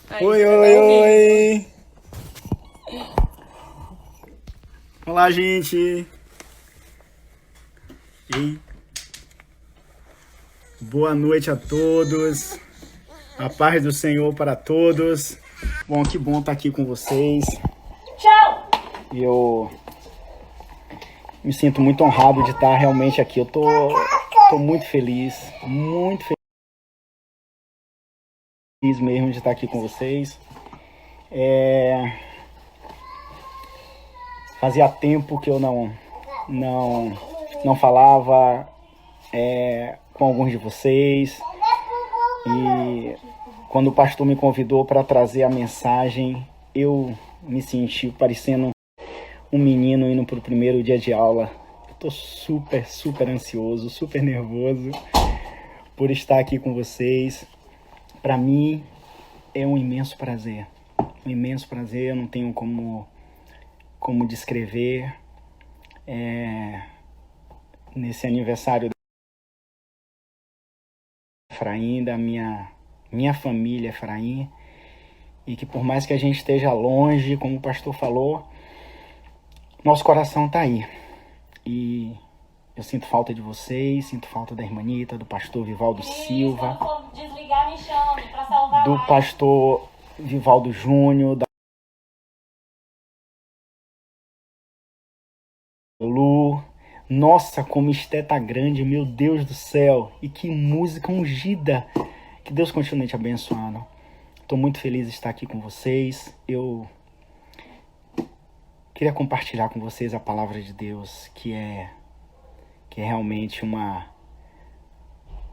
Aí, Oi, tá oi, ao vivo. oi! Olá, gente! E boa noite a todos. A paz do Senhor para todos. Bom, que bom estar aqui com vocês. E eu me sinto muito honrado de estar realmente aqui. Eu tô muito feliz mesmo de estar aqui com vocês. Fazia tempo que eu não falava com alguns de vocês. E quando o pastor me convidou para trazer a mensagem, eu me senti parecendo um menino indo para o primeiro dia de aula. Eu tô super ansioso, super nervoso por estar aqui com vocês. Para mim é um imenso prazer. Um imenso prazer, eu não tenho como descrever. Nesse aniversário da Efraim, da minha família Efraim, e que por mais que a gente esteja longe, como o pastor falou, nosso coração tá aí. E eu sinto falta de vocês, sinto falta da irmanita, do pastor Vivaldo Silva, Desligar, me chame pra salvar do pastor Vivaldo Júnior, da Lu. Nossa, como Esté tá grande, meu Deus do céu. E que música ungida. Que Deus continue te abençoando. Estou muito feliz de estar aqui com vocês. Eu queria compartilhar com vocês a palavra de Deus, que é realmente uma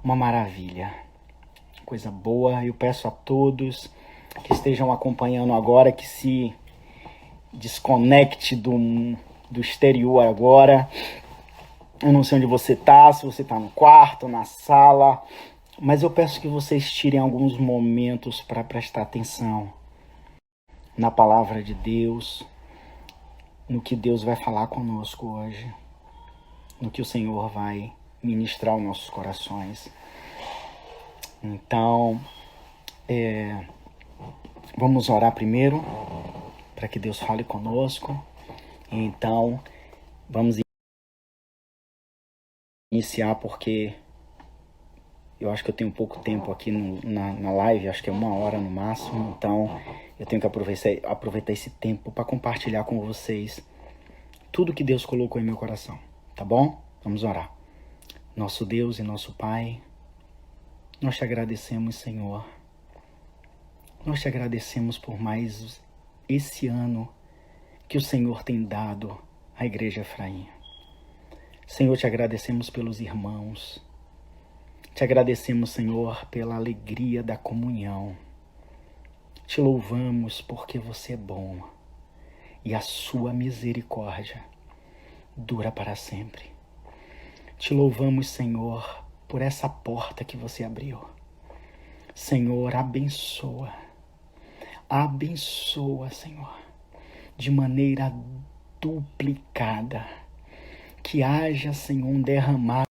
maravilha. Coisa boa. Eu peço a todos que estejam acompanhando agora, que se desconecte do exterior agora. Eu não sei onde você está, se você está no quarto, na sala, mas eu peço que vocês tirem alguns momentos para prestar atenção na palavra de Deus, no que Deus vai falar conosco hoje, no que o Senhor vai ministrar aos nossos corações. Então, vamos orar primeiro, para que Deus fale conosco. Então, vamos iniciar, porque eu acho que eu tenho pouco tempo aqui na live, acho que é 1 hora no máximo. Então, eu tenho que aproveitar esse tempo para compartilhar com vocês tudo que Deus colocou em meu coração, tá bom? Vamos orar. Nosso Deus e nosso Pai, nós te agradecemos, Senhor. Nós te agradecemos por mais esse ano que o Senhor tem dado à Igreja Efraim. Senhor, te agradecemos pelos irmãos. Te agradecemos, Senhor, pela alegria da comunhão. Te louvamos porque você é bom e a sua misericórdia dura para sempre. Te louvamos, Senhor, por essa porta que você abriu. Senhor, abençoa, Senhor, de maneira duplicada. Que haja, Senhor, um derramar,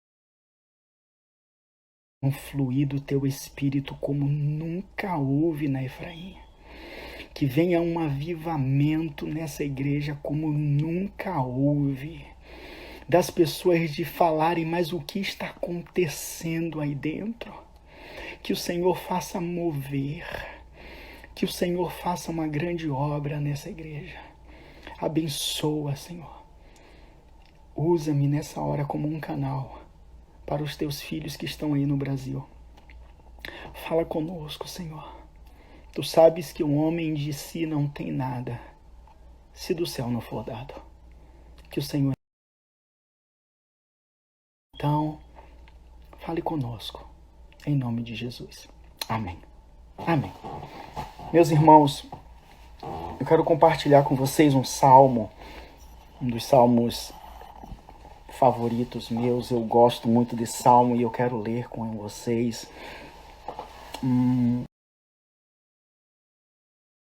um fluir do teu Espírito como nunca houve na Efraim. Que venha um avivamento nessa igreja como nunca houve. Das pessoas de falarem, mas o que está acontecendo aí dentro? Que o Senhor faça mover. Que o Senhor faça uma grande obra nessa igreja. Abençoa, Senhor. Usa-me nessa hora como um canal para os teus filhos que estão aí no Brasil. Fala conosco, Senhor. Tu sabes que um homem de si não tem nada, se do céu não for dado. Que o Senhor... Então, fale conosco, em nome de Jesus. Amém. Amém. Meus irmãos, eu quero compartilhar com vocês um salmo, um dos salmos favoritos meus. Eu gosto muito desse salmo e eu quero ler com vocês.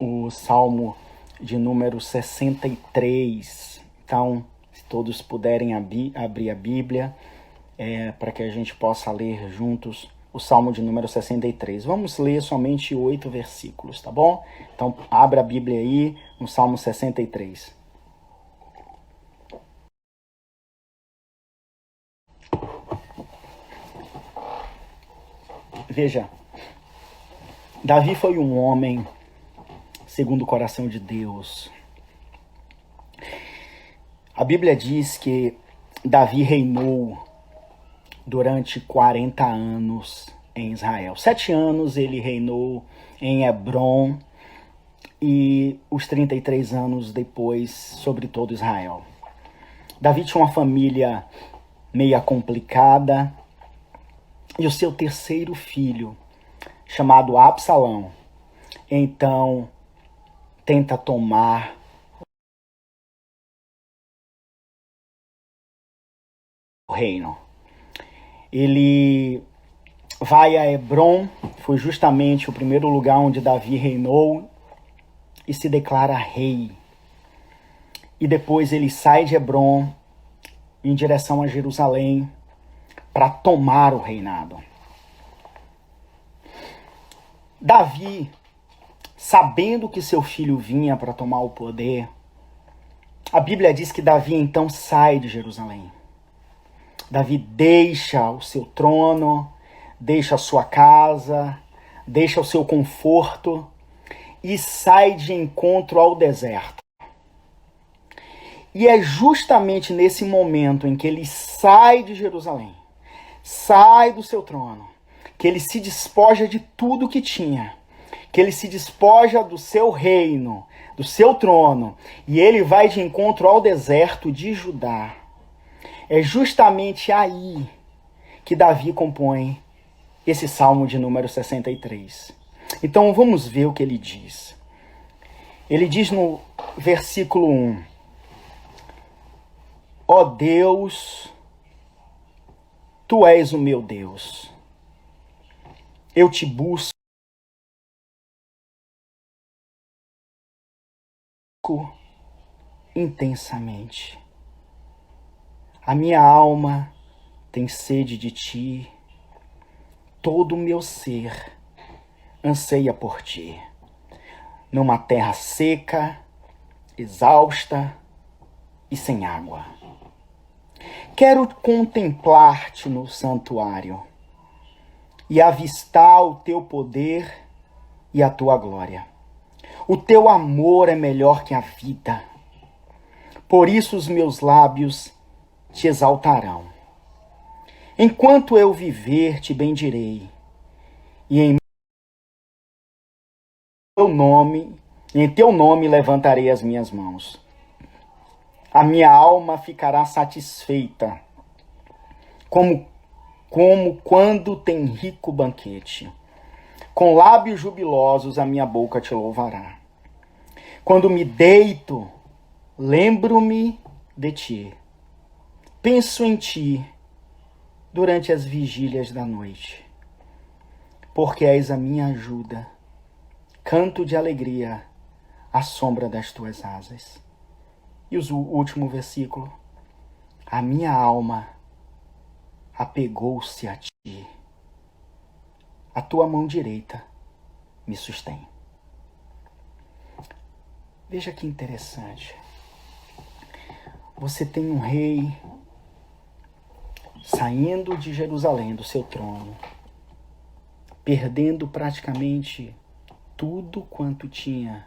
O salmo de número 63. Então, se todos puderem abrir a Bíblia, para que a gente possa ler juntos o Salmo de número 63. Vamos ler somente 8 versículos, tá bom? Então, abra a Bíblia aí no Salmo 63. Veja, Davi foi um homem segundo o coração de Deus. A Bíblia diz que Davi reinou durante 40 anos em Israel. 7 anos ele reinou em Hebrom e os 33 anos depois sobre todo Israel. Davi tinha uma família meia complicada e o seu terceiro filho, chamado Absalão, então tenta tomar o reino. Ele vai a Hebrom, foi justamente o primeiro lugar onde Davi reinou, e se declara rei. E depois ele sai de Hebrom em direção a Jerusalém para tomar o reinado. Davi, sabendo que seu filho vinha para tomar o poder, a Bíblia diz que Davi então sai de Jerusalém. Davi deixa o seu trono, deixa a sua casa, deixa o seu conforto e sai de encontro ao deserto. E é justamente nesse momento em que ele sai de Jerusalém, sai do seu trono, que ele se despoja de tudo que tinha, que ele se despoja do seu reino, do seu trono, e ele vai de encontro ao deserto de Judá. É justamente aí que Davi compõe esse Salmo de número 63. Então vamos ver o que ele diz. Ele diz no versículo 1: Ó Deus, Tu és o meu Deus. Eu te busco intensamente. A minha alma tem sede de ti, todo o meu ser anseia por ti. Numa terra seca, exausta e sem água. Quero contemplar-te no santuário e avistar o teu poder e a tua glória. O teu amor é melhor que a vida. Por isso os meus lábios te exaltarão. Enquanto eu viver, te bendirei, e em teu nome levantarei as minhas mãos. A minha alma ficará satisfeita, como quando tem rico banquete. Com lábios jubilosos a minha boca te louvará. Quando me deito, lembro-me de ti. Penso em ti durante as vigílias da noite, porque és a minha ajuda. Canto de alegria à sombra das tuas asas. E o último versículo: a minha alma apegou-se a ti. A tua mão direita me sustém. Veja que interessante. Você tem um rei saindo de Jerusalém, do seu trono, perdendo praticamente tudo quanto tinha,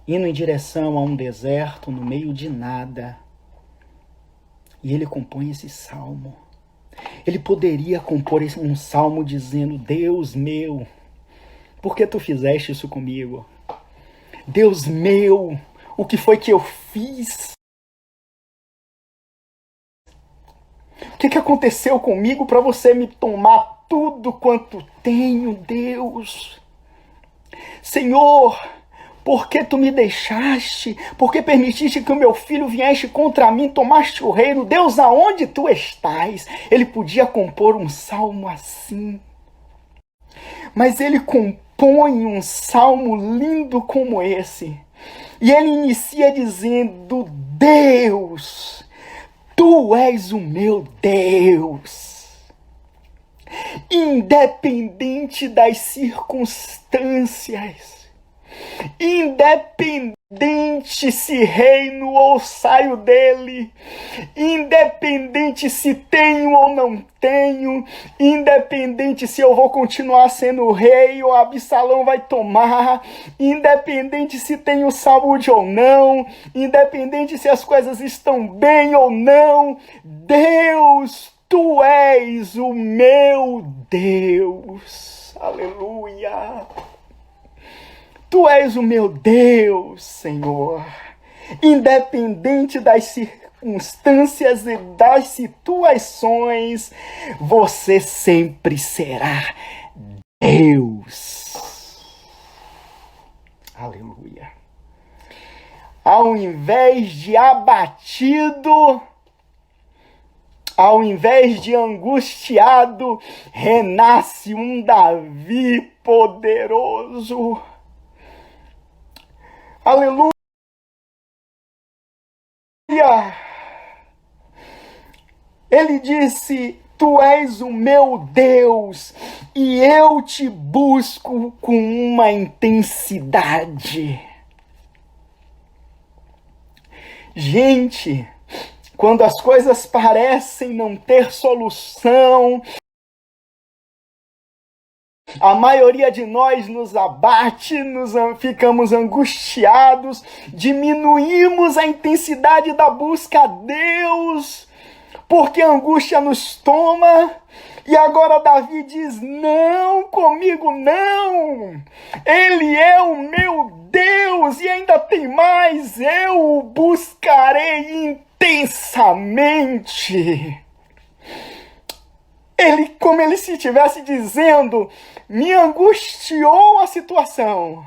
indo em direção a um deserto no meio de nada. E ele compõe esse salmo. Ele poderia compor um salmo dizendo: Deus meu, por que tu fizeste isso comigo? Deus meu, o que foi que eu fiz? O que aconteceu comigo para você me tomar tudo quanto tenho, Deus? Senhor, por que tu me deixaste? Por que permitiste que o meu filho viesse contra mim, tomaste o reino? Deus, aonde tu estás? Ele podia compor um salmo assim. Mas ele compõe um salmo lindo como esse. E ele inicia dizendo: Deus, tu és o meu Deus. independente das circunstâncias, independente se reino ou saio dele, independente se tenho ou não tenho, independente se eu vou continuar sendo rei ou Absalão vai tomar, independente se tenho saúde ou não, independente se as coisas estão bem ou não, Deus, tu és o meu Deus. Aleluia. Tu és o meu Deus, Senhor. Independente das circunstâncias e das situações, você sempre será Deus. Aleluia. Ao invés de abatido, ao invés de angustiado, renasce um Davi poderoso. Aleluia! Ele disse: Tu és o meu Deus e eu te busco com uma intensidade. Gente, quando as coisas parecem não ter solução, a maioria de nós nos abate, ficamos angustiados, diminuímos a intensidade da busca a Deus, porque a angústia nos toma. E agora Davi diz: não, comigo não, Ele é o meu Deus, e ainda tem mais, eu o buscarei intensamente. Ele, como ele se estivesse dizendo: me angustiou a situação,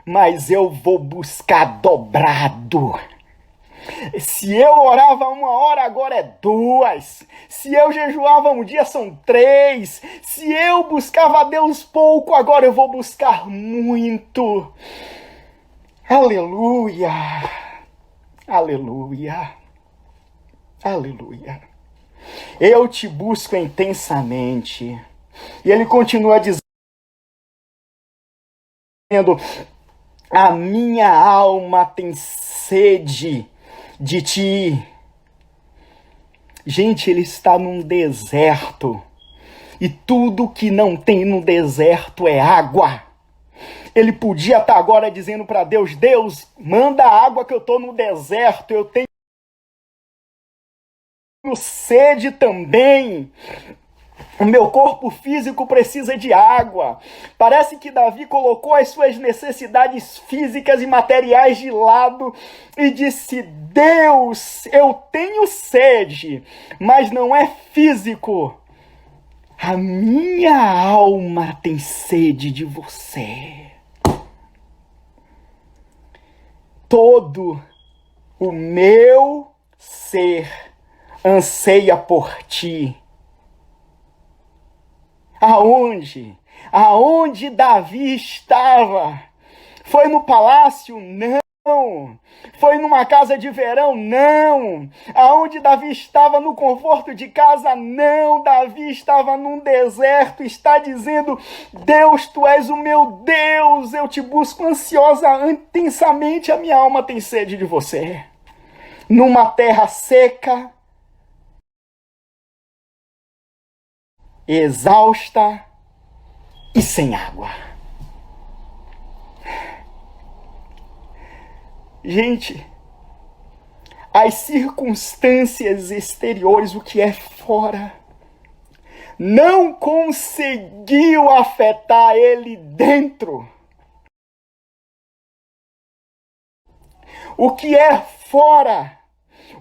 mas eu vou buscar dobrado. Se eu orava 1 hora, agora é 2. Se eu jejuava um dia, são 3. Se eu buscava a Deus pouco, agora eu vou buscar muito. Aleluia! Aleluia! Aleluia! Eu te busco intensamente. E ele continua dizendo: a minha alma tem sede de ti. Gente, ele está num deserto. E tudo que não tem no deserto é água. Ele podia estar agora dizendo para Deus: Deus, manda água que eu estou no deserto. Eu tenho sede também. O meu corpo físico precisa de água. Parece que Davi colocou as suas necessidades físicas e materiais de lado e disse: Deus, eu tenho sede, mas não é físico. A minha alma tem sede de você. Todo o meu ser anseia por ti. Aonde? Aonde Davi estava? Foi no palácio? Não. Foi numa casa de verão? Não. Aonde Davi estava? No conforto de casa? Não. Davi estava num deserto, está dizendo: Deus, tu és o meu Deus, eu te busco ansiosa, intensamente, a minha alma tem sede de você. Numa terra seca, exausta e sem água. Gente, as circunstâncias exteriores, o que é fora, não conseguiu afetar ele dentro. O que é fora,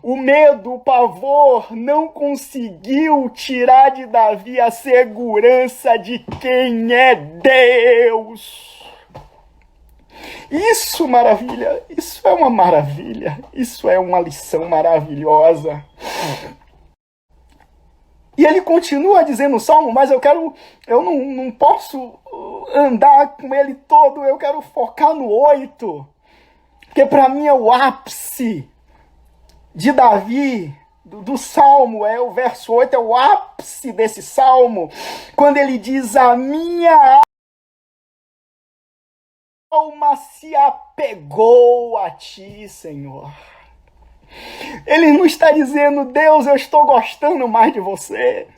o medo, o pavor, não conseguiu tirar de Davi a segurança de quem é Deus. Isso, maravilha, isso é uma maravilha, isso é uma lição maravilhosa. E ele continua dizendo no Salmo: mas eu não posso andar com ele todo, eu quero focar no 8, porque para mim é o ápice de Davi. do Salmo, o verso 8 é o ápice desse Salmo, quando ele diz: a minha alma se apegou a ti, Senhor. Ele não está dizendo: Deus, eu estou gostando mais de você.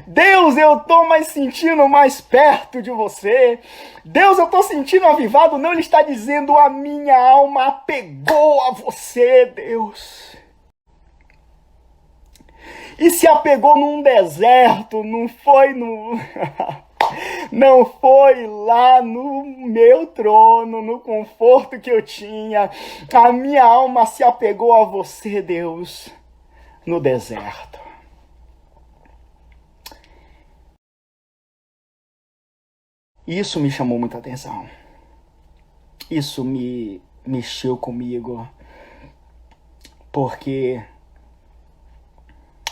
Deus, eu estou mais sentindo mais perto de você. Deus, eu estou sentindo avivado. Não, ele está dizendo: a minha alma apegou a você, Deus. E se apegou num deserto, não foi não foi lá no meu trono, no conforto que eu tinha. A minha alma se apegou a você, Deus, no deserto. Isso me chamou muita atenção. Isso me mexeu comigo. Porque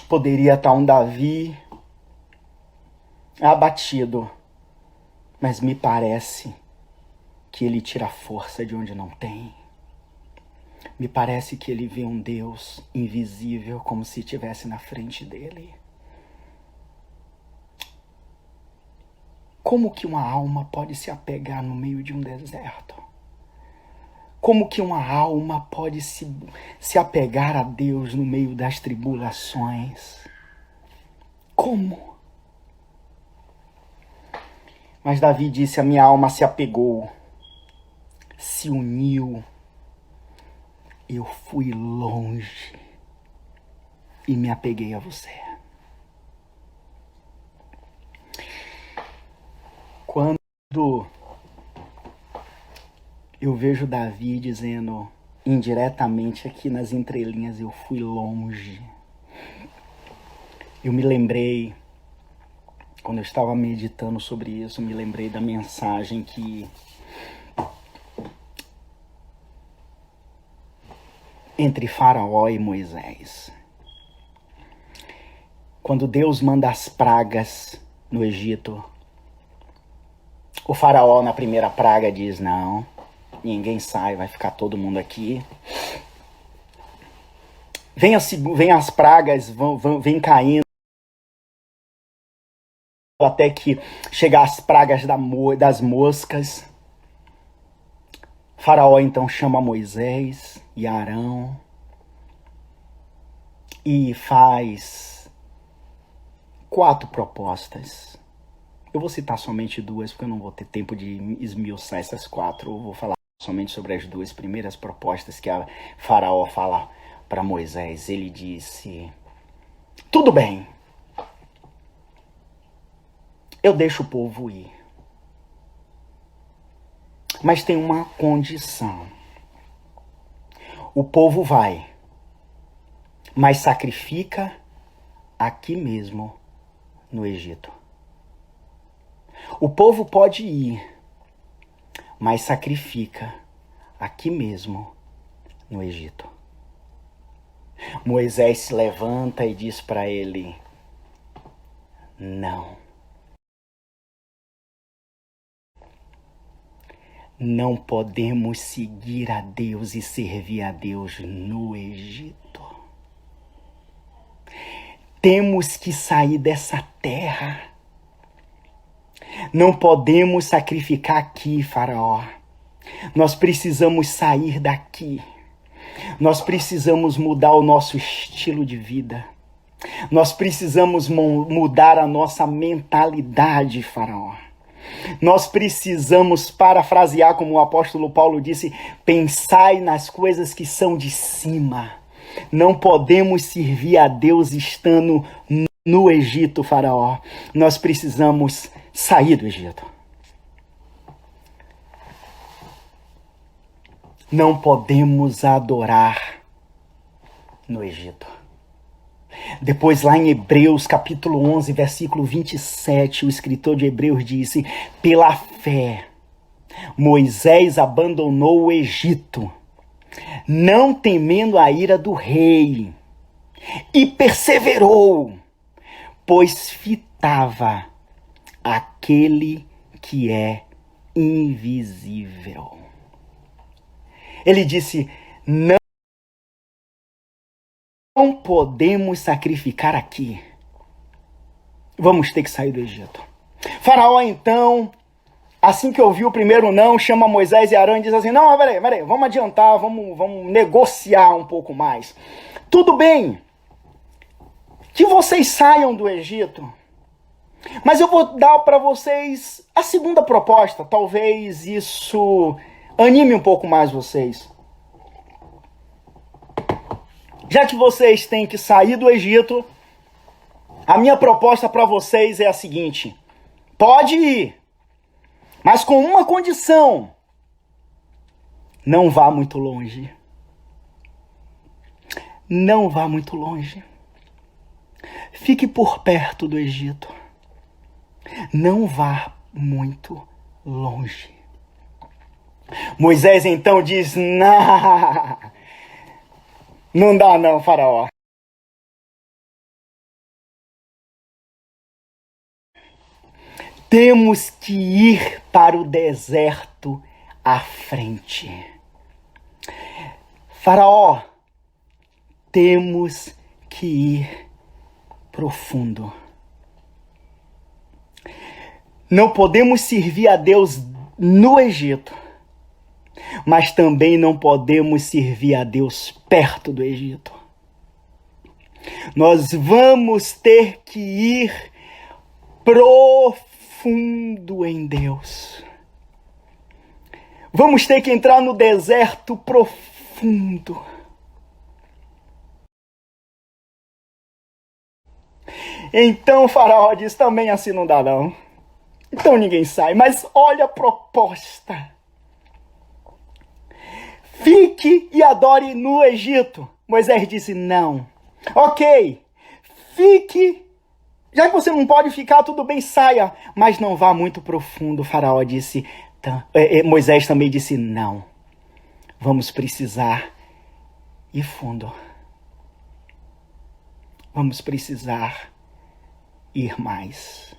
poderia estar um Davi abatido, mas me parece que ele tira força de onde não tem. Me parece que ele vê um Deus invisível como se estivesse na frente dele. Como que uma alma pode se apegar no meio de um deserto? Como que uma alma pode se apegar a Deus no meio das tribulações? Como? Mas Davi disse: a minha alma se apegou, se uniu, eu fui longe e me apeguei a você. Quando eu vejo Davi dizendo indiretamente aqui nas entrelinhas: eu fui longe, eu me lembrei, quando eu estava meditando sobre isso, me lembrei da mensagem que entre Faraó e Moisés. Quando Deus manda as pragas no Egito, o Faraó na primeira praga diz: não, ninguém sai, vai ficar todo mundo aqui. Vem as pragas, vem caindo, até que chegar as pragas das moscas. Faraó então chama Moisés e Arão e faz 4 propostas. Eu vou citar somente 2, porque eu não vou ter tempo de esmiuçar essas 4. Eu vou falar somente sobre as 2 primeiras propostas que a Faraó fala para Moisés. Ele disse: tudo bem, eu deixo o povo ir, mas tem uma condição. O povo vai, mas sacrifica aqui mesmo no Egito. O povo pode ir, mas sacrifica aqui mesmo no Egito. Moisés se levanta e diz para ele: não. Não podemos seguir a Deus e servir a Deus no Egito. Temos que sair dessa terra. Não podemos sacrificar aqui, Faraó. Nós precisamos sair daqui. Nós precisamos mudar o nosso estilo de vida. Nós precisamos mudar a nossa mentalidade, Faraó. Nós precisamos, parafrasear como o apóstolo Paulo disse: pensai nas coisas que são de cima. Não podemos servir a Deus estando no Egito, Faraó. Nós precisamos sair do Egito. Não podemos adorar no Egito. Depois, lá em Hebreus, capítulo 11, versículo 27, o escritor de Hebreus disse: pela fé, Moisés abandonou o Egito, não temendo a ira do rei, e perseverou, pois fitava aquele que é invisível. Ele disse: não não podemos sacrificar aqui. Vamos ter que sair do Egito. Faraó, então, assim que ouviu o primeiro não, chama Moisés e Arão e diz assim, não, peraí, vamos adiantar, vamos negociar um pouco mais. Tudo bem que vocês saiam do Egito, mas eu vou dar para vocês a segunda proposta. Talvez isso anime um pouco mais vocês. Já que vocês têm que sair do Egito, a minha proposta para vocês é a seguinte. Pode ir, mas com uma condição. Não vá muito longe. Não vá muito longe. Fique por perto do Egito. Não vá muito longe. Moisés então diz, não dá não, Faraó. Temos que ir para o deserto à frente. Faraó, temos que ir profundo. Não podemos servir a Deus no Egito, mas também não podemos servir a Deus perto do Egito. Nós vamos ter que ir profundo em Deus. Vamos ter que entrar no deserto profundo. Então o Faraó diz, também assim não dá não. Então ninguém sai, mas olha a proposta. Fique e adore no Egito. Moisés disse, não. Ok, fique. Já que você não pode ficar, tudo bem, saia. Mas não vá muito profundo, o Faraó disse. Moisés também disse, não. Vamos precisar ir fundo. Vamos precisar ir mais.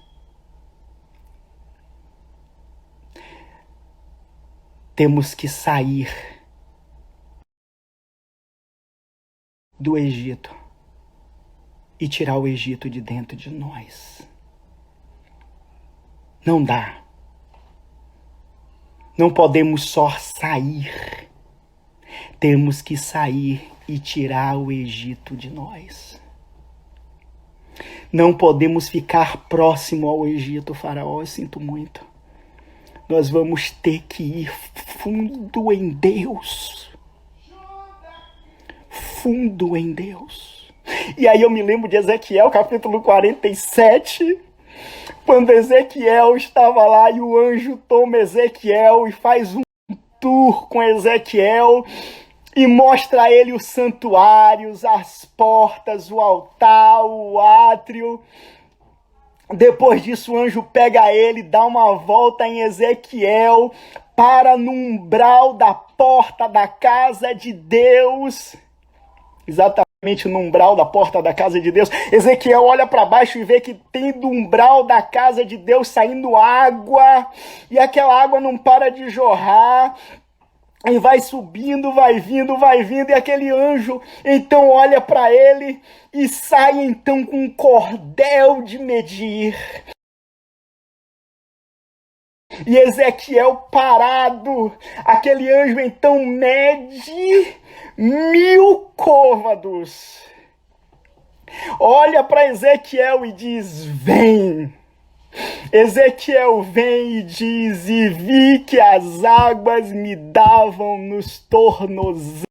Temos que sair do Egito e tirar o Egito de dentro de nós. Não dá. Não podemos só sair. Temos que sair e tirar o Egito de nós. Não podemos ficar próximo ao Egito, Faraó, eu sinto muito. Nós vamos ter que ir fundo em Deus. Fundo em Deus. E aí eu me lembro de Ezequiel, capítulo 47, quando Ezequiel estava lá e o anjo toma Ezequiel e faz um tour com Ezequiel e mostra a ele os santuários, as portas, o altar, o átrio. Depois disso o anjo pega ele, dá uma volta em Ezequiel, para no umbral da porta da casa de Deus. Exatamente no umbral da porta da casa de Deus. Ezequiel olha para baixo e vê que tem do umbral da casa de Deus saindo água. E aquela água não para de jorrar. E vai subindo, vai vindo. E aquele anjo então olha para ele e sai então com um cordel de medir. E Ezequiel parado, aquele anjo então mede 1000 côvados. Olha para Ezequiel e diz, vem. Ezequiel vem e diz, e vi que as águas me davam nos tornozelos.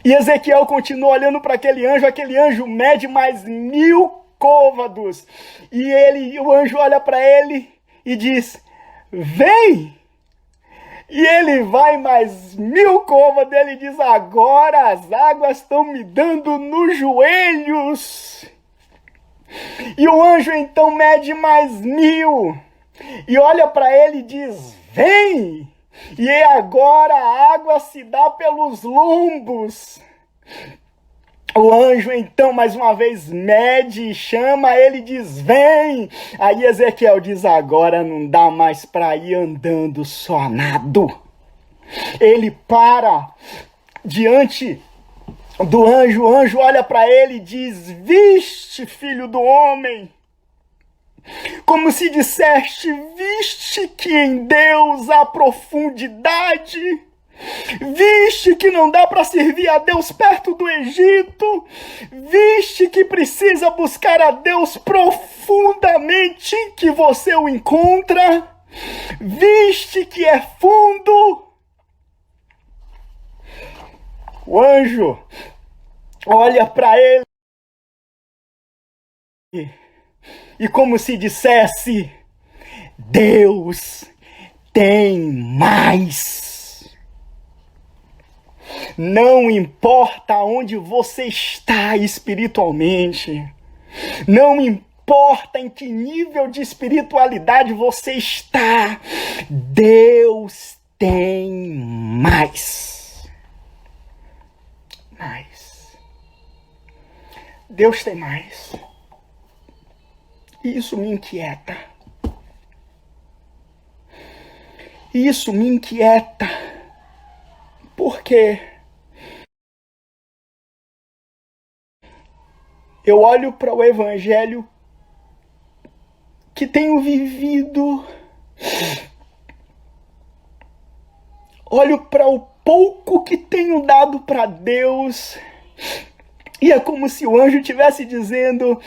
E Ezequiel continua olhando para aquele anjo mede mais 1000 côvados. E o anjo olha para ele e diz, vem. E ele vai mais 1000 côvados, ele diz, agora as águas estão me dando nos joelhos. E o anjo então mede mais 1000, e olha para ele e diz, vem. E agora a água se dá pelos lombos. O anjo então mais uma vez mede, chama ele e diz, vem. Aí Ezequiel diz, agora não dá mais para ir andando só nado. Ele para diante do anjo. O anjo olha para ele e diz: viste, filho do homem. Como se disseste: viste que em Deus há profundidade. Viste que não dá para servir a Deus perto do Egito. Viste que precisa buscar a Deus profundamente, que você o encontra. Viste que é fundo. O anjo olha para ele e como se dissesse: Deus tem mais. Não importa onde você está espiritualmente, não importa em que nível de espiritualidade você está, Deus tem mais. Mais. Deus tem mais. E isso me inquieta. Isso me inquieta. Porque eu olho para o evangelho que tenho vivido, olho para o pouco que tenho dado para Deus, e é como se o anjo estivesse dizendo: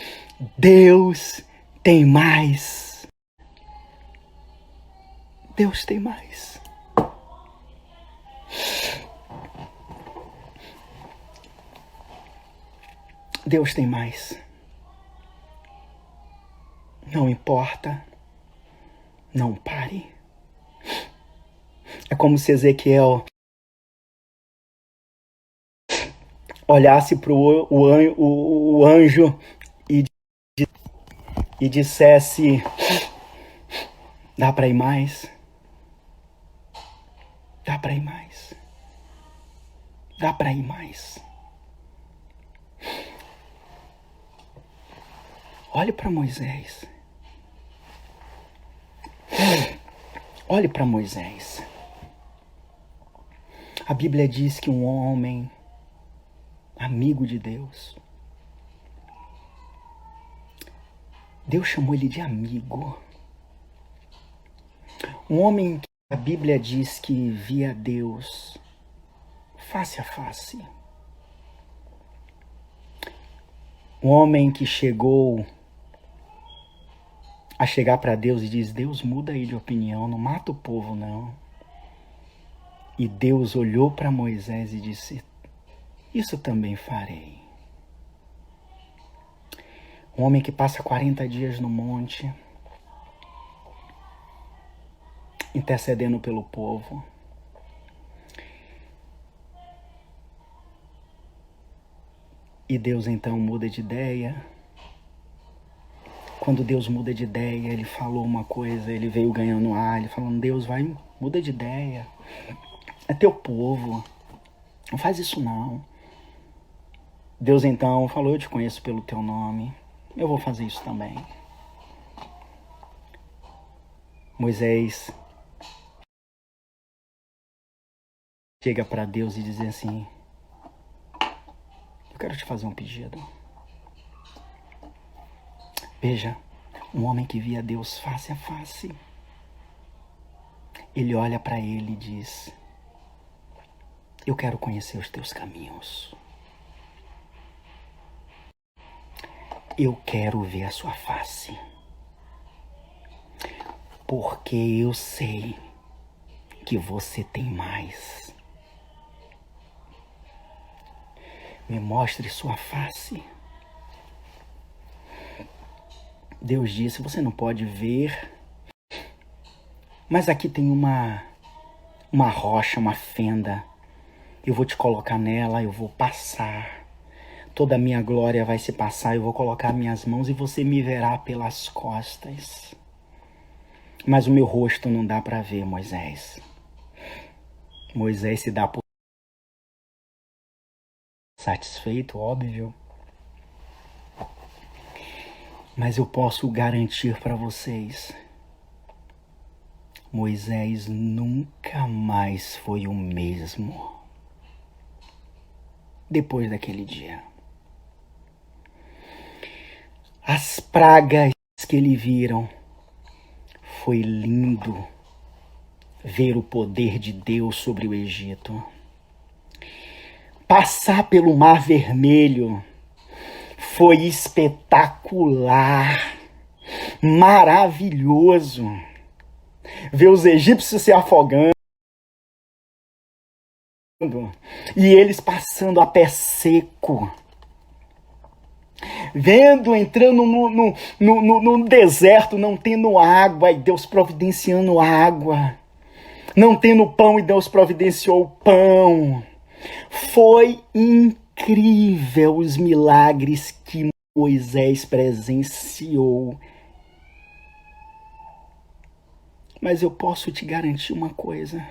Deus tem mais. Deus tem mais. Deus tem mais. Não importa. Não pare. É como se Ezequiel olhasse para o anjo e dissesse: dá para ir mais? Dá para ir mais? Dá para ir mais? Olhe para Moisés. Olhe para Moisés. A Bíblia diz que um homem amigo de Deus, Deus chamou ele de amigo. Um homem que a Bíblia diz que via Deus face a face. Um homem que chegou a chegar para Deus e diz: Deus, muda aí de opinião, não mata o povo não. E Deus olhou para Moisés e disse: isso também farei. Um homem que passa 40 dias no monte, intercedendo pelo povo. E Deus então muda de ideia. Quando Deus muda de ideia, ele falou uma coisa, ele veio ganhando ar, ele falando: Deus, vai, muda de ideia. É teu povo. Não faz isso não. Deus então falou: eu te conheço pelo teu nome. Eu vou fazer isso também. Moisés chega para Deus e diz assim: eu quero te fazer um pedido. Veja, um homem que via Deus face a face, ele olha para ele e diz: eu quero conhecer os teus caminhos. Eu quero ver a sua face. Porque eu sei que você tem mais. Me mostre sua face. Deus disse: você não pode ver, mas aqui tem uma rocha, uma fenda. Eu vou te colocar nela, eu vou passar. Toda a minha glória vai se passar, eu vou colocar minhas mãos e você me verá pelas costas. Mas o meu rosto não dá para ver, Moisés. Moisés se dá por satisfeito, óbvio. Mas eu posso garantir para vocês, Moisés nunca mais foi o mesmo depois daquele dia. As pragas que ele viram, foi lindo ver o poder de Deus sobre o Egito. Passar pelo Mar Vermelho foi espetacular, maravilhoso. Ver os egípcios se afogando e eles passando a pé seco. Vendo, entrando no deserto, não tendo água e Deus providenciando água. Não tendo pão e Deus providenciou pão. Foi incrível os milagres que Moisés presenciou. Mas eu posso te garantir uma coisa.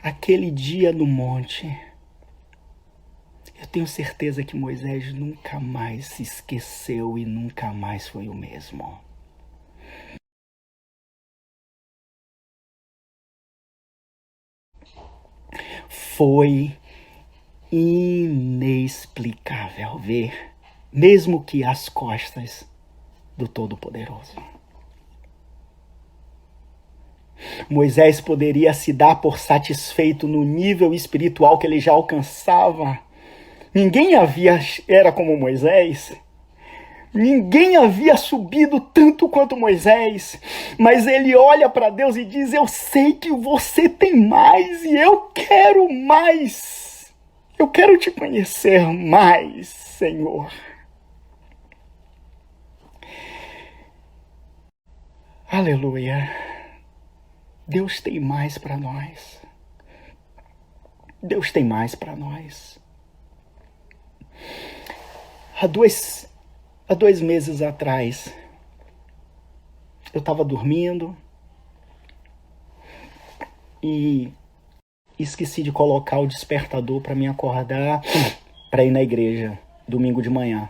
Aquele dia no monte, eu tenho certeza que Moisés nunca mais se esqueceu e nunca mais foi o mesmo. Foi inexplicável ver, mesmo que às costas do Todo-Poderoso. Moisés poderia se dar por satisfeito no nível espiritual que ele já alcançava. Ninguém era como Moisés. Ninguém havia subido tanto quanto Moisés. Mas ele olha para Deus e diz: eu sei que você tem mais e eu quero mais. Eu quero te conhecer mais, Senhor. Aleluia. Deus tem mais para nós. Deus tem mais para nós. Há dois meses atrás, eu estava dormindo e esqueci de colocar o despertador para me acordar para ir na igreja domingo de manhã.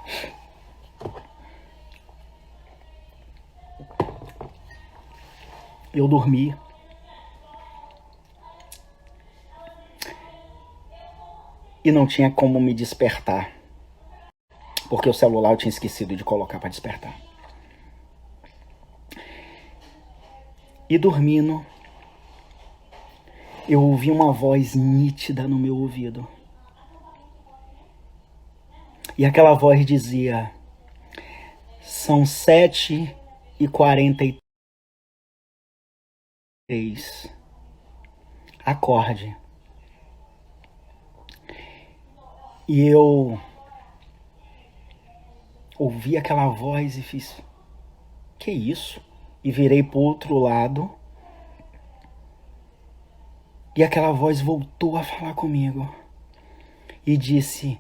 Eu dormi. E não tinha como me despertar. Porque o celular eu tinha esquecido de colocar para despertar. E dormindo, eu ouvi uma voz nítida no meu ouvido. E aquela voz dizia: são 7h43. Acorde. E eu ouvi aquela voz e fiz: que isso? E virei pro outro lado. E aquela voz voltou a falar comigo. E disse: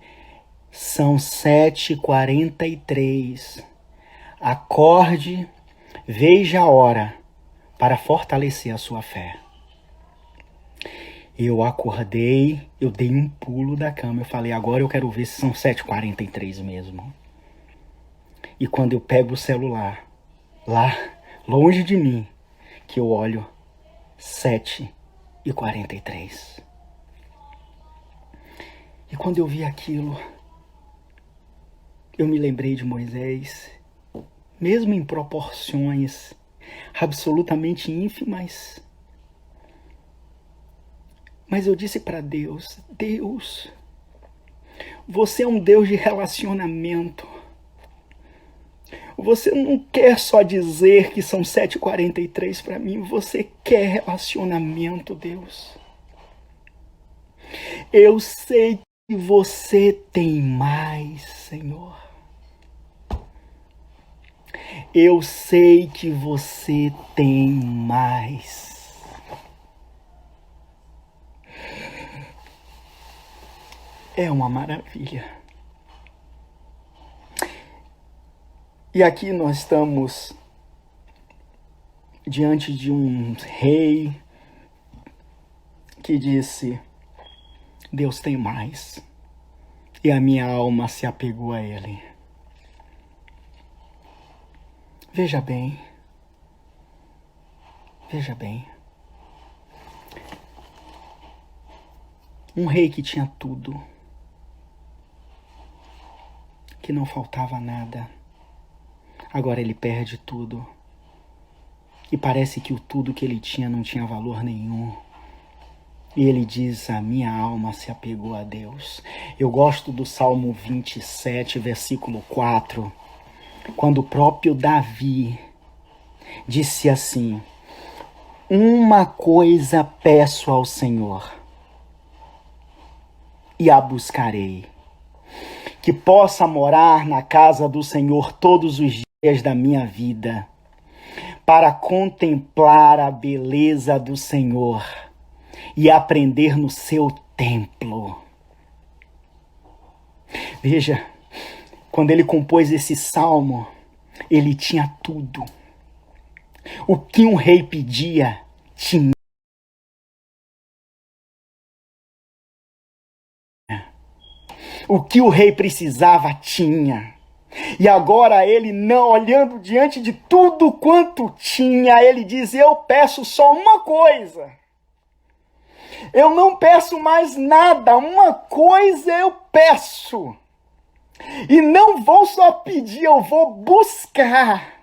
são 7h43. Acorde, veja a hora para fortalecer a sua fé. Eu acordei, eu dei um pulo da cama. Eu falei: agora eu quero ver se são 7h43 mesmo. E quando eu pego o celular, lá, longe de mim, que eu olho, 7h43. E quando eu vi aquilo, eu me lembrei de Moisés, mesmo em proporções absolutamente ínfimas. Mas eu disse para Deus: Deus, você é um Deus de relacionamento. Você não quer só dizer que são 7h43 para mim, você quer relacionamento, Deus. Eu sei que você tem mais, Senhor. Eu sei que você tem mais. É uma maravilha. E aqui nós estamos diante de um rei que disse: Deus tem mais. E a minha alma se apegou a ele. Veja bem, Veja bem. Um rei que tinha tudo, que não faltava nada, agora ele perde tudo. E parece que o tudo que ele tinha não tinha valor nenhum. E ele diz, a minha alma se apegou a Deus. Eu gosto do Salmo 27, versículo 4, quando o próprio Davi disse assim, uma coisa peço ao Senhor, e a buscarei, que possa morar na casa do Senhor todos os dias da minha vida, para contemplar a beleza do Senhor e aprender no seu templo. Veja, quando ele compôs esse salmo, ele tinha tudo. O que um rei pedia, tinha. O que o rei precisava, tinha. E agora ele, não olhando diante de tudo quanto tinha, ele diz, eu peço só uma coisa. Eu não peço mais nada, uma coisa eu peço. E não vou só pedir, eu vou buscar.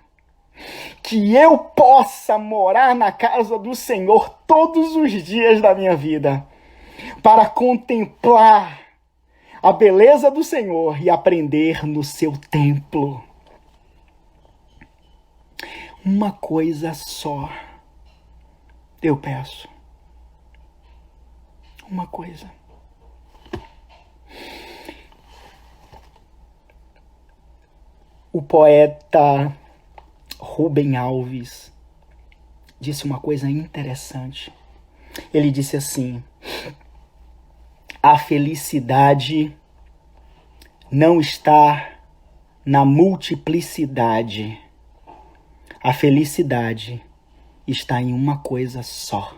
Que eu possa morar na casa do Senhor todos os dias da minha vida. Para contemplar a beleza do Senhor e aprender no seu templo. Uma coisa só eu peço. Uma coisa. O poeta Rubem Alves disse uma coisa interessante. Ele disse assim, a felicidade não está na multiplicidade. A felicidade está em uma coisa só.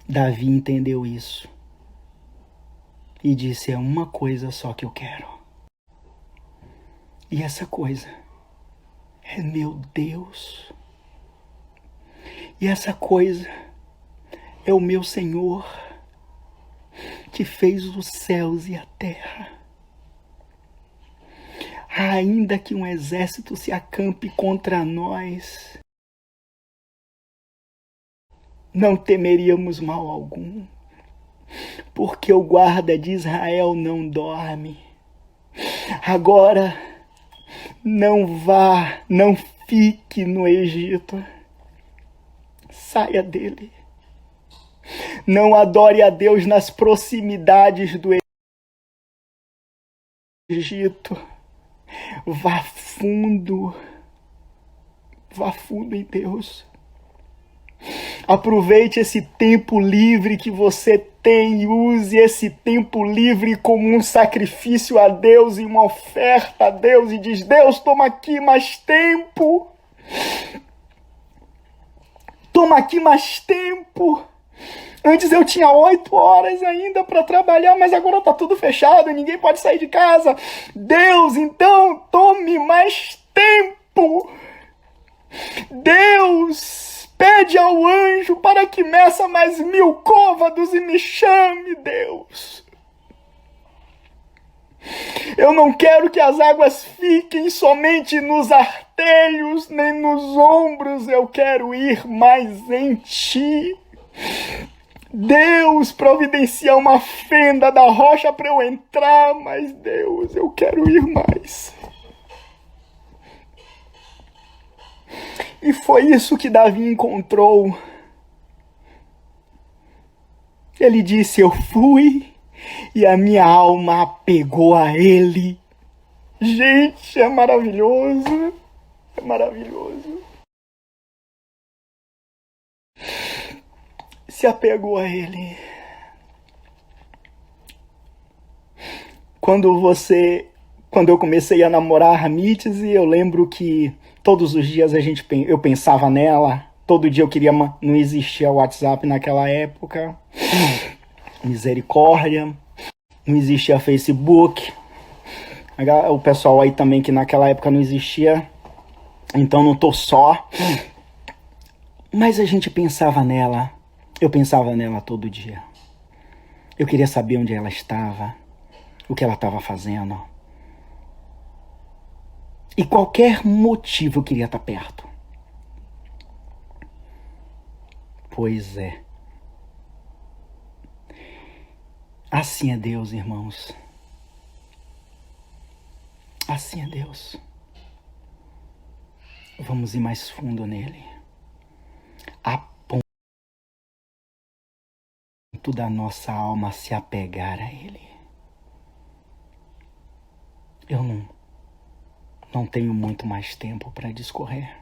Davi entendeu isso e disse, é uma coisa só que eu quero. E essa coisa é meu Deus. E essa coisa é o meu Senhor, que fez os céus e a terra. Ainda que um exército se acampe contra nós, não temeríamos mal algum, porque o guarda de Israel não dorme. Agora, não fique no Egito. Saia dele. Não adore a Deus nas proximidades do Egito. Vá fundo em Deus. Aproveite esse tempo livre que você tem e use esse tempo livre como um sacrifício a Deus e uma oferta a Deus e diz, Deus, toma aqui mais tempo. Toma aqui mais tempo. Antes eu tinha 8 horas ainda para trabalhar, mas agora tá tudo fechado, ninguém pode sair de casa. Deus, então, tome mais tempo. Deus, pede ao anjo para que meça mais 1000 côvados e me chame, Deus. Eu não quero que as águas fiquem somente nos artelhos, nem nos ombros. Eu quero ir mais em Ti. Deus, providencia uma fenda da rocha para eu entrar, mas Deus, eu quero ir mais. E foi isso que Davi encontrou. Ele disse, eu fui e a minha alma apegou a ele. Gente, é maravilhoso. É maravilhoso. Se apegou a ele. Quando eu comecei a namorar a Mitzi, eu lembro que todos os dias eu pensava nela. Todo dia eu queria... Não existia WhatsApp naquela época. Misericórdia. Não existia Facebook. O pessoal aí também que naquela época não existia. então não tô só. Mas a gente pensava nela, eu pensava nela todo dia. Eu queria saber onde ela estava, o que ela estava fazendo. E qualquer motivo eu queria estar perto. Pois é. Assim é Deus, irmãos. Assim é Deus. Vamos ir mais fundo nele. A ponto da nossa alma se apegar a ele. Eu não tenho muito mais tempo para discorrer.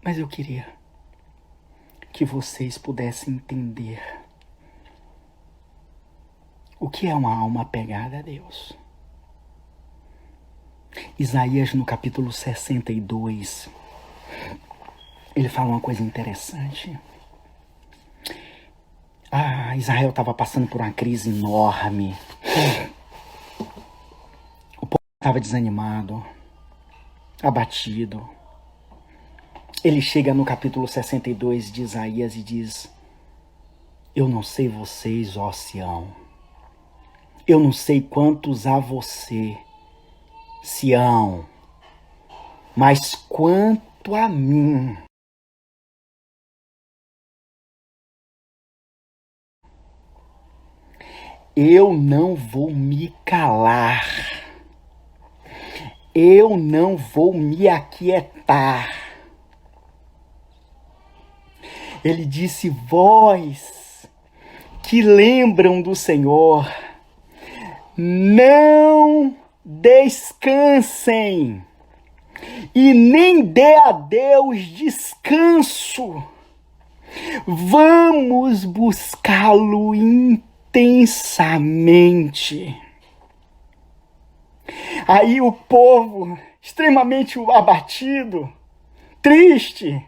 Mas eu queria que vocês pudessem entender o que é uma alma apegada a Deus. Isaías, no capítulo 62, ele fala uma coisa interessante. Israel estava passando por uma crise enorme. O povo estava desanimado, abatido. Ele chega no capítulo 62 de Isaías e diz: eu não sei vocês, ó Sião. Eu não sei quantos há você, Sião. Mas quanto a mim, eu não vou me calar. Eu não vou me aquietar. Ele disse: vós que lembram do Senhor, não descansem e nem dê a Deus descanso. Vamos buscá-lo intensamente. Aí o povo, extremamente abatido, triste,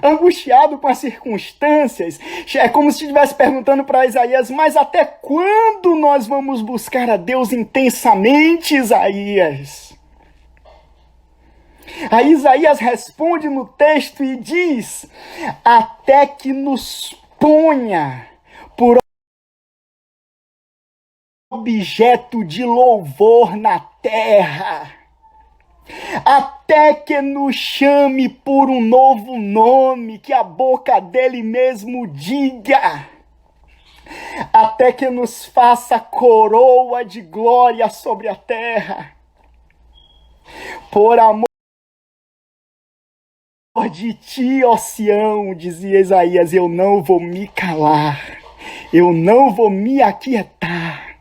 angustiado com as circunstâncias, é como se estivesse perguntando para Isaías: mas até quando nós vamos buscar a Deus intensamente, Isaías? Aí Isaías responde no texto e diz: até que nos ponha por objeto de louvor na terra, até que nos chame por um novo nome, que a boca dele mesmo diga, até que nos faça coroa de glória sobre a terra, por amor de ti, ó Sião, dizia Isaías, eu não vou me calar, eu não vou me aquietar,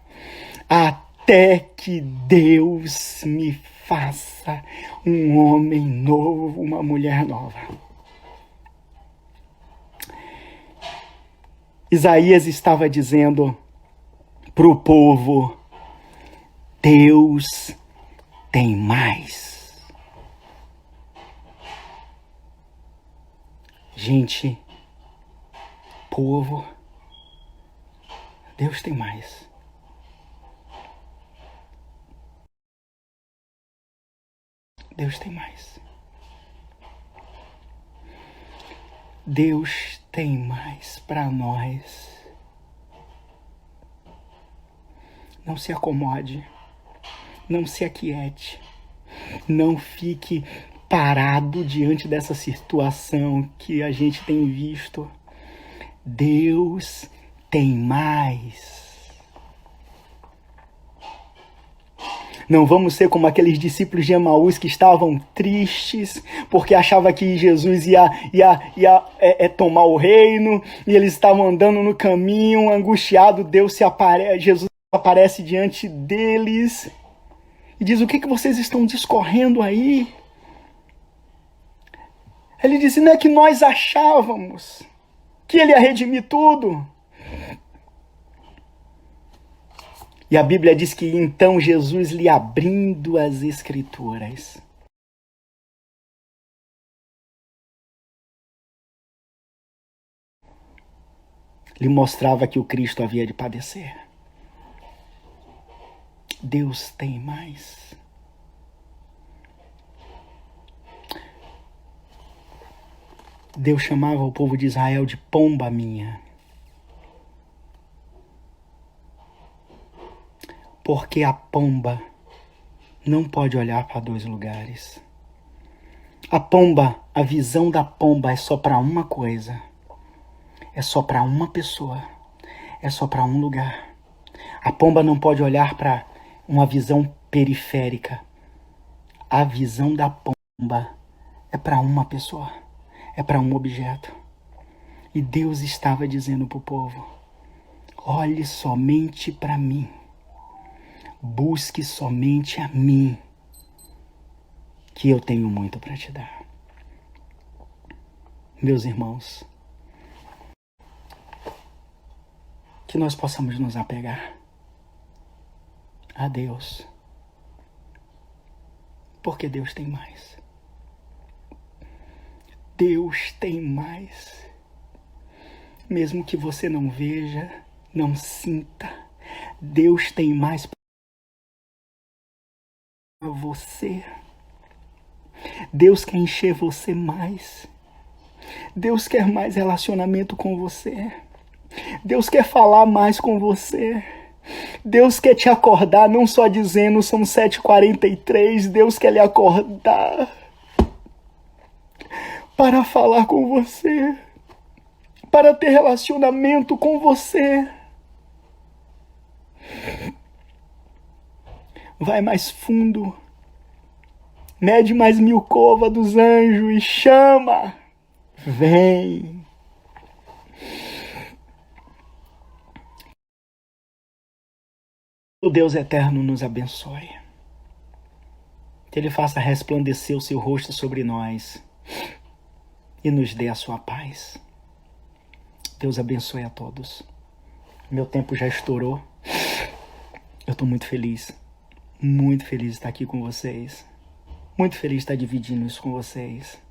até que Deus me faça um homem novo, uma mulher nova. Isaías estava dizendo para o povo: Deus tem mais. Gente, povo, Deus tem mais. Deus tem mais. Deus tem mais para nós. Não se acomode, não se aquiete, não fique parado diante dessa situação que a gente tem visto. Deus tem mais. Não vamos ser como aqueles discípulos de Emaús que estavam tristes porque achavam que Jesus ia tomar o reino, e eles estavam andando no caminho, angustiado. Jesus aparece diante deles e diz: o que vocês estão discorrendo aí? Ele disse: não é que nós achávamos que ele ia redimir tudo? E a Bíblia diz que então Jesus, lhe abrindo as Escrituras, lhe mostrava que o Cristo havia de padecer. Deus tem mais. Deus chamava o povo de Israel de pomba minha. Porque a pomba não pode olhar para dois lugares. A pomba, a visão da pomba é só para uma coisa. É só para uma pessoa. É só para um lugar. A pomba não pode olhar para uma visão periférica. A visão da pomba é para uma pessoa. É para um objeto. E Deus estava dizendo para o povo: olhe somente para mim. Busque somente a mim, que eu tenho muito para te dar. Meus irmãos, que nós possamos nos apegar a Deus, porque Deus tem mais. Deus tem mais. Mesmo que você não veja, não sinta, Deus tem mais para você. Deus quer encher você mais. Deus quer mais relacionamento com você. Deus quer falar mais com você. Deus quer te acordar, não só dizendo são 7h43, Deus quer lhe acordar para falar com você, para ter relacionamento com você. Vai mais fundo, mede mais 1000 covas dos anjos e chama, vem. O Deus eterno nos abençoe. Que Ele faça resplandecer o seu rosto sobre nós e nos dê a sua paz. Deus abençoe a todos. Meu tempo já estourou. Eu estou muito feliz de estar aqui com vocês. Muito feliz de estar dividindo isso com vocês.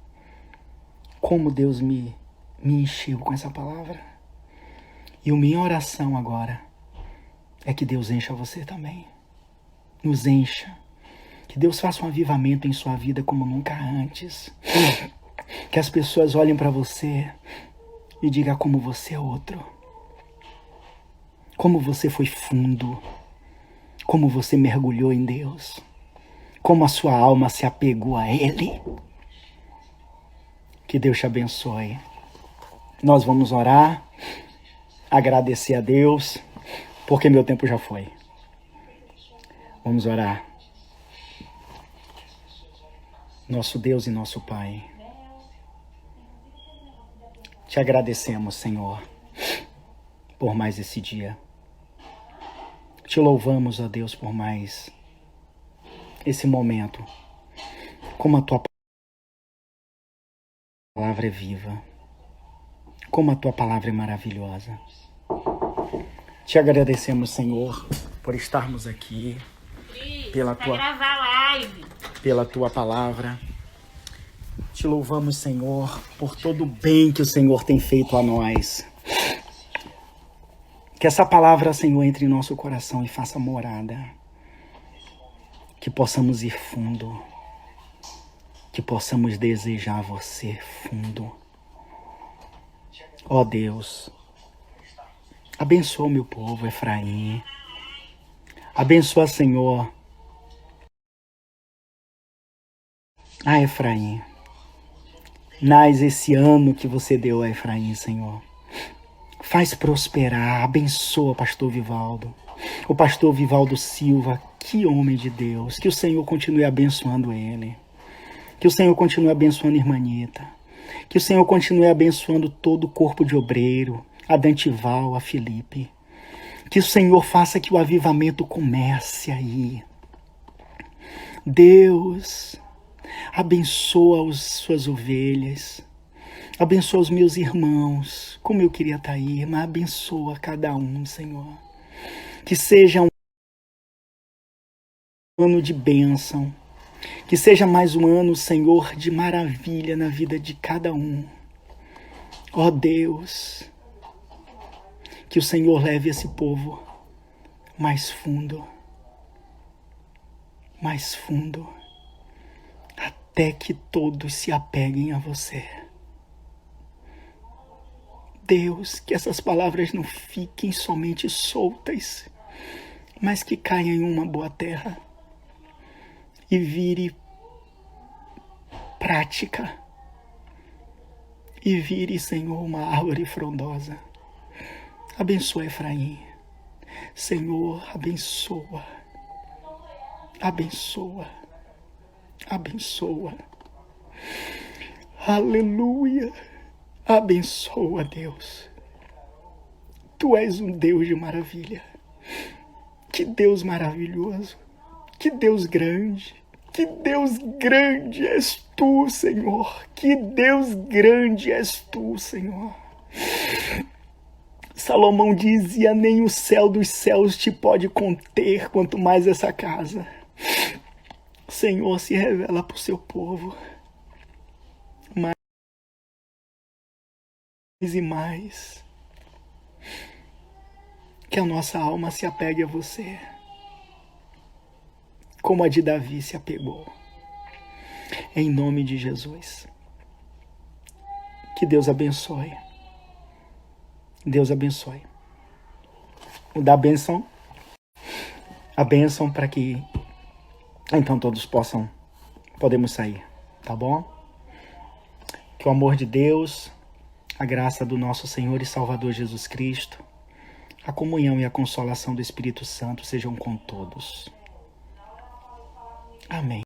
Como Deus me encheu com essa palavra. E a minha oração agora é que Deus encha você também. Nos encha. Que Deus faça um avivamento em sua vida como nunca antes. Que as pessoas olhem para você e digam como você é outro. Como você foi fundo. Como você mergulhou em Deus. Como a sua alma se apegou a Ele. Que Deus te abençoe. Nós vamos orar, agradecer a Deus, porque meu tempo já foi. Vamos orar. Nosso Deus e nosso Pai, te agradecemos, Senhor, por mais esse dia. Te louvamos, ó Deus, por mais esse momento. Como a tua palavra é viva. Como a tua palavra é maravilhosa. Te agradecemos, Senhor, por estarmos aqui, pela tua palavra. Te louvamos, Senhor, por todo o bem que o Senhor tem feito a nós. Que essa palavra, Senhor, entre em nosso coração e faça morada. Que possamos ir fundo. Que possamos desejar você fundo. Ó Deus, abençoa o meu povo, Efraim. Abençoa, Senhor, a Efraim. Nas esse ano que você deu a Efraim, Senhor. Faz prosperar, abençoa o pastor Vivaldo. O pastor Vivaldo Silva, que homem de Deus. Que o Senhor continue abençoando ele. Que o Senhor continue abençoando a irmã Anitta. Que o Senhor continue abençoando todo o corpo de obreiro, a Dantival, a Felipe. Que o Senhor faça que o avivamento comece aí. Deus, abençoa as suas ovelhas. Abençoa os meus irmãos. Como eu queria estar aí, mas abençoa cada um, Senhor. Que seja um ano de bênção. Que seja mais um ano, Senhor, de maravilha na vida de cada um. Ó Deus, que o Senhor leve esse povo mais fundo. mais fundo, até que todos se apeguem a você. Deus, que essas palavras não fiquem somente soltas, mas que caiam em uma boa terra e vire prática. E vire, Senhor, uma árvore frondosa. Abençoa Efraim. Senhor, abençoa. Abençoa. Abençoa. Aleluia. Abençoa, Deus. Tu és um Deus de maravilha. Que Deus maravilhoso. Que Deus grande. Que Deus grande és tu, Senhor. Que Deus grande és tu, Senhor. Salomão dizia: nem o céu dos céus te pode conter, quanto mais essa casa. Senhor, se revela para o seu povo. Mais e mais. Que a nossa alma se apegue a você, como a de Davi se apegou. Em nome de Jesus. Que Deus abençoe. Deus abençoe. O da bênção. A bênção para que então todos podemos sair, tá bom? Que o amor de Deus, a graça do nosso Senhor e Salvador Jesus Cristo, a comunhão e a consolação do Espírito Santo sejam com todos. Amém.